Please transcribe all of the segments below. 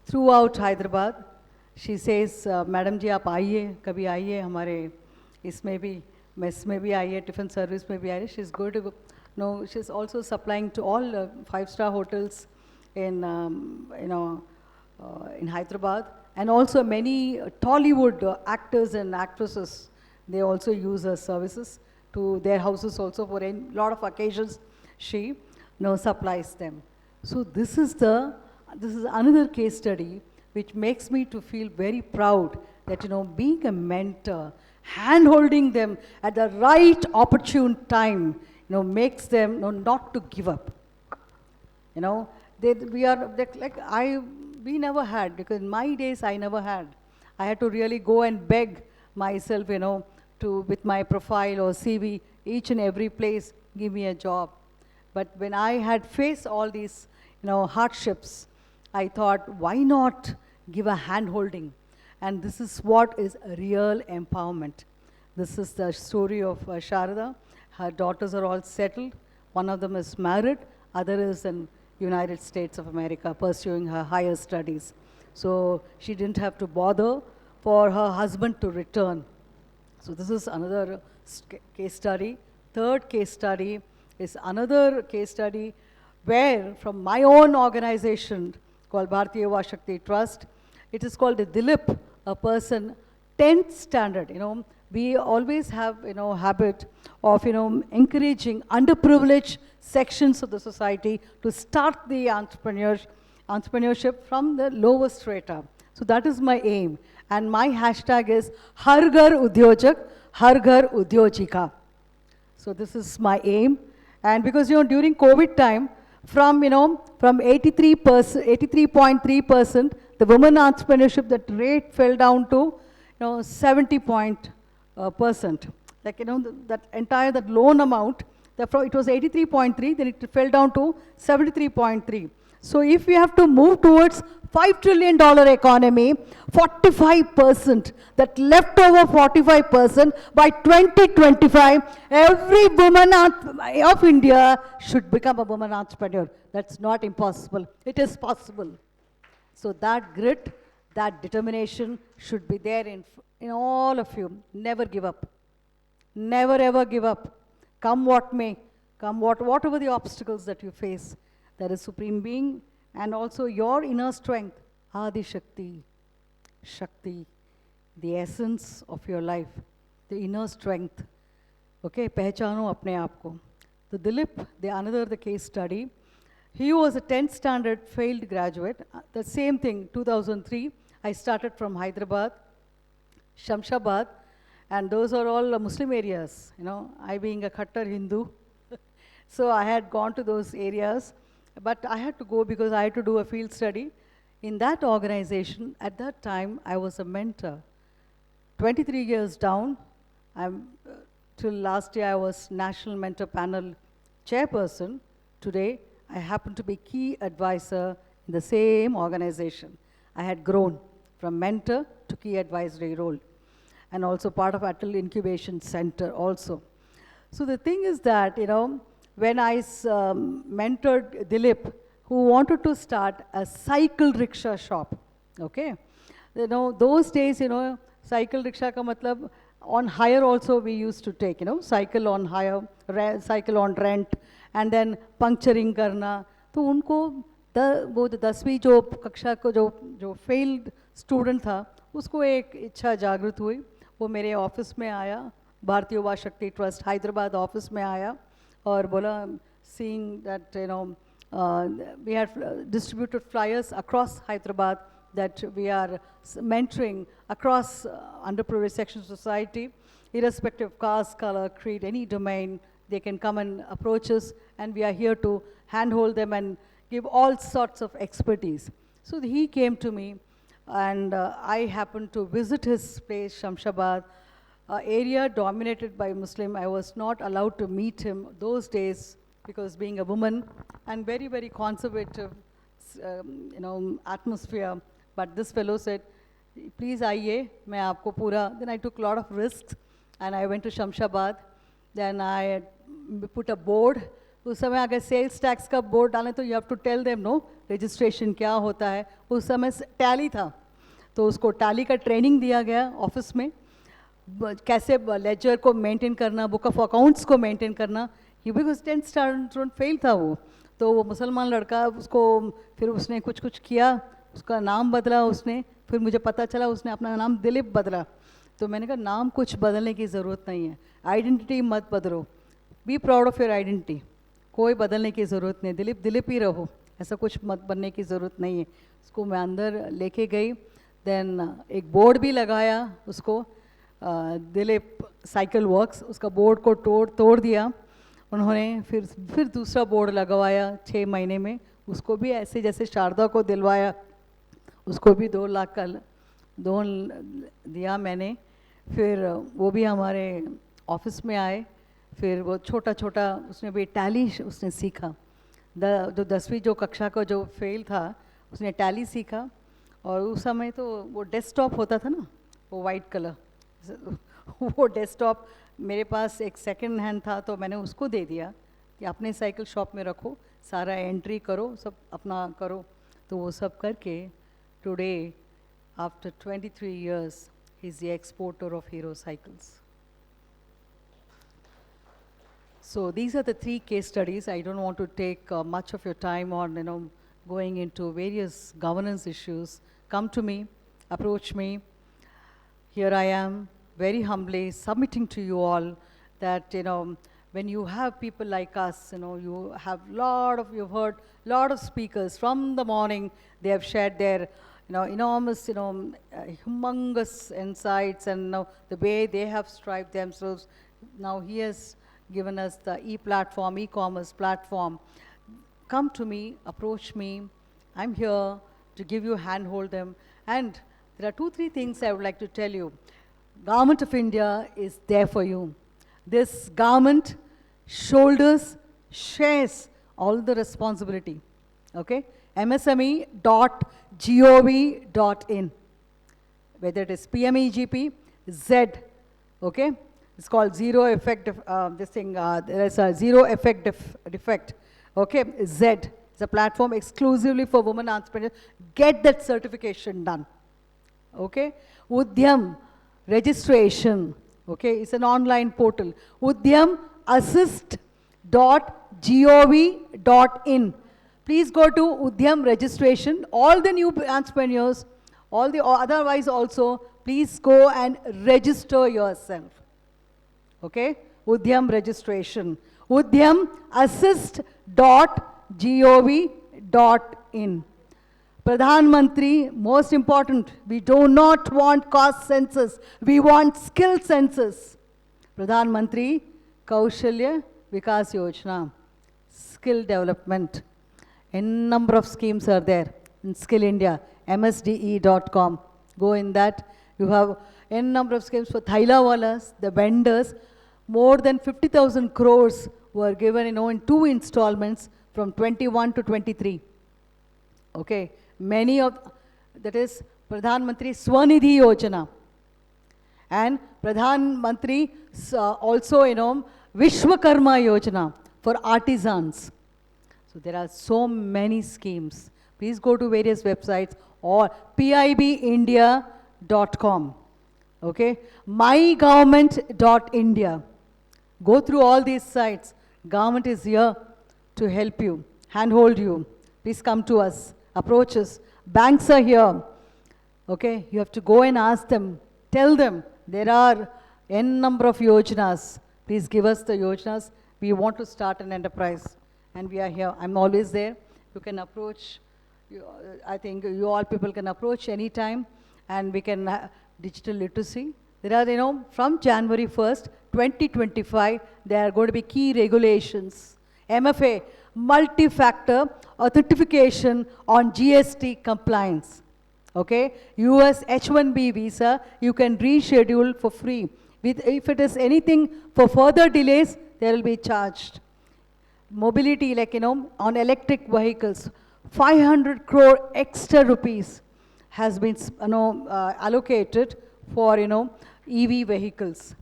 throughout Hyderabad. She says, Madam ji, आप आइए, कभी आइए हमारे इसमें भी, mess में भी आइए, tiffin service में भी आइए. She's good. No, she's also supplying to all five-star hotels in, in Hyderabad, and also many Tollywood actors and actresses. They also use her services to their houses also for a lot of occasions. She supplies them. So this is another case study which makes me to feel very proud that being a mentor, hand-holding them at the right opportune time, makes them not to give up. We never had, because in my days I never had. I had to really go and beg myself, with my profile or CV, each and every place, give me a job. But when I had faced all these, hardships, I thought, why not give a hand-holding? And this is what is real empowerment. This is the story of Sharada. Her daughters are all settled. One of them is married. Other is in United States of America pursuing her higher studies. So she didn't have to bother for her husband to return. So this is another case study. Third case study is another case study where from my own organization called Bharatiya Yuva Shakti Trust, it is called the Dilip, a person, 10th standard. We always have, habit of, encouraging underprivileged sections of the society to start the entrepreneurship from the lowest strata. So that is my aim. And my hashtag is Har Ghar Udyojak, Har Ghar Udyojika. So this is my aim. And because, during COVID time, from 83.3%, the women entrepreneurship, that rate fell down to, 70%. Like, that loan amount, it was 83.3, then it fell down to 73.3. So if we have to move towards $5 trillion economy, 45%, that leftover 45%, by 2025, every woman of India should become a woman entrepreneur. That's not impossible. It is possible. So that grit, that determination should be there in all of you. Never give up. Never ever give up. Come what may, whatever the obstacles that you face, there is Supreme Being, and also your inner strength, Adi Shakti, Shakti, the essence of your life, the inner strength. Okay, pehchano apne aap ko. The Dilip, the case study, he was a 10th standard failed graduate. The same thing, 2003, I started from Hyderabad, Shamshabad, and those are all Muslim areas, I being a Khattar Hindu. So I had gone to those areas, but I had to go because I had to do a field study. In that organization, at that time, I was a mentor. 23 years down, till last year I was National Mentor Panel Chairperson. Today, I happen to be key advisor in the same organization. I had grown from mentor to key advisory role, and also part of Atal Incubation Center also. So the thing is that, when I mentored Dilip, who wanted to start a cycle rickshaw shop, okay? Those days, cycle rickshaw ka matlab, on hire also we used to take, cycle on hire, cycle on rent, and then puncturing karna. तो उनको वो 10वीं जो कक्षा को जो failed student था, उसको एक इच्छा जागृत हुई. वो मेरे ऑफिस में आया, भारतीय युवा शक्ति ट्रस्ट हैदराबाद ऑफिस में आया और बोला, seeing that we had distributed flyers across Hyderabad that we are mentoring across underprivileged sections of society, irrespective of caste, color, creed, any domain, they can come and approach us, and we are here to handhold them and give all sorts of expertise. So he came to me, and I happened to visit his place, Shamshabad, area dominated by Muslim. I was not allowed to meet him those days because being a woman and very, very conservative, atmosphere. But this fellow said, please आइए, मैं आपको पूरा. Then I took a lot of risks, and I went to Shamshabad. Then I put a board. उस समय अगर sales tax का board डालें तो you have to tell them no registration क्या होता है. उस समय टैली था, तो उसको टैली का ट्रेनिंग दिया गया ऑफिस में, कैसे लेजर को मेंटेन करना, बुक ऑफ अकाउंट्स को मेंटेन करना. ही बिकॉज 10th स्टैंडर्ड फेल था वो, तो वो मुसलमान लड़का, उसको फिर उसने कुछ कुछ किया, उसका नाम बदला उसने. फिर मुझे पता चला उसने अपना नाम दिलीप बदला. तो मैंने कहा नाम कुछ बदलने की ज़रूरत नहीं है, आइडेंटिटी मत बदलो, be proud of your identity, कोई बदलने की ज़रूरत नहीं, दिलीप दिलीप ही रहो, ऐसा कुछ मत बनने की ज़रूरत नहीं है. उसको मैं अंदर लेके गई, देन एक बोर्ड भी लगाया उसको, दिलीप साइकिल वर्क्स, उसका बोर्ड को तोड़ दिया उन्होंने. फिर दूसरा बोर्ड लगवाया 6 महीने में, उसको भी ऐसे जैसे शारदा को दिलवाया, उसको भी 2 लाख का लोन दिया मैंने. फिर वो भी हमारे ऑफिस में आए. फिर वो छोटा छोटा उसने भी टैली उसने सीखा. जो 10वीं जो कक्षा का जो फेल था उसने टैली सीखा. और उस समय तो वो डेस्कटॉप होता था ना, वो वाइट कलर, वो डेस्कटॉप मेरे पास एक सेकंड हैंड था, तो मैंने उसको दे दिया कि अपने साइकिल शॉप में रखो, सारा एंट्री करो, सब अपना करो. तो वो सब करके today after 23 years he is the exporter of Hero cycles. So these are the 3 case studies. I don't want to take much of your time on going into various governance issues. Come to me, approach me. Here I am, very humbly submitting to you all that when you have people like us, you have you've heard lot of speakers from the morning. They have shared their enormous, humongous insights, and the way they have strived themselves. Now he has given us the e-commerce platform. Come to me, approach me. I'm here to give you, handhold them. And there are 2-3 things I would like to tell you. Government of India is there for you. This government shares all the responsibility. Okay? msme.gov.in. Whether it is PMEGP, Z, okay? It's called zero effect, there is a zero effect defect, okay? Z, it's a platform exclusively for women entrepreneurs. Get that certification done, okay? Udyog registration, okay? It's an online portal. udyagassist.gov.in. Please go to Udyog registration. All the new entrepreneurs, all the otherwise also, please go and register yourself. Okay? Udyog registration. udyagassist.gov.in. Pradhan Mantri, most important, we do not want cost census, we want skill census. Pradhan Mantri Kaushalya Vikas Yojana, skill development. N number of schemes are there in Skill India, msde.com. Go in that. You have N number of schemes for Thailawalas, the vendors. More than 50,000 crores were given in 2 installments from 21 to 23. Okay. Many of, that is Pradhan Mantri Swanidhi Yojana. And Pradhan Mantri also, Vishwakarma Yojana for artisans. So there are so many schemes. Please go to various websites or pibindia.com. Okay? mygovernment.india. Go through all these sites. Government is here to help you, handhold you. Please come to us, approach us. Banks are here. Okay? You have to go and ask them. Tell them there are N number of yojanas. Please give us the yojanas. We want to start an enterprise. And we are here. I'm always there. You can approach. I think you all people can approach anytime, and we can digital literacy. There are, from January 1st, 2025, there are going to be key regulations. MFA, multi-factor authentication on GST compliance. Okay? US H-1B visa, you can reschedule for free. If it is anything for further delays, there will be charged. Mobility, on electric vehicles, 500 crore extra rupees has been allocated for EV vehicles,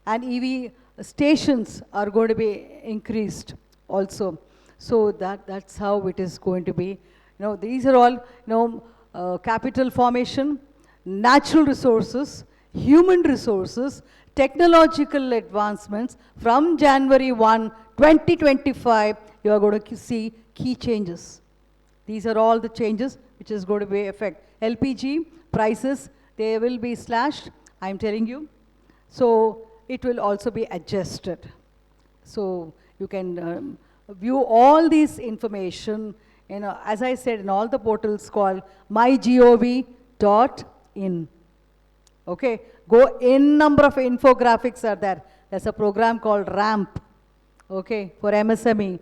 and EV stations are going to be increased also. So that's how it is going to be. These are all, capital formation, natural resources, human resources, technological advancements. From January 1, 2025, you are going to see key changes. These are all the changes which is going to be affect. LPG prices, they will be slashed, I'm telling you. So it will also be adjusted. So you can view all this information, as I said, in all the portals called mygov.in. Okay, go in, number of infographics are there. There's a program called RAMP, okay, for MSME.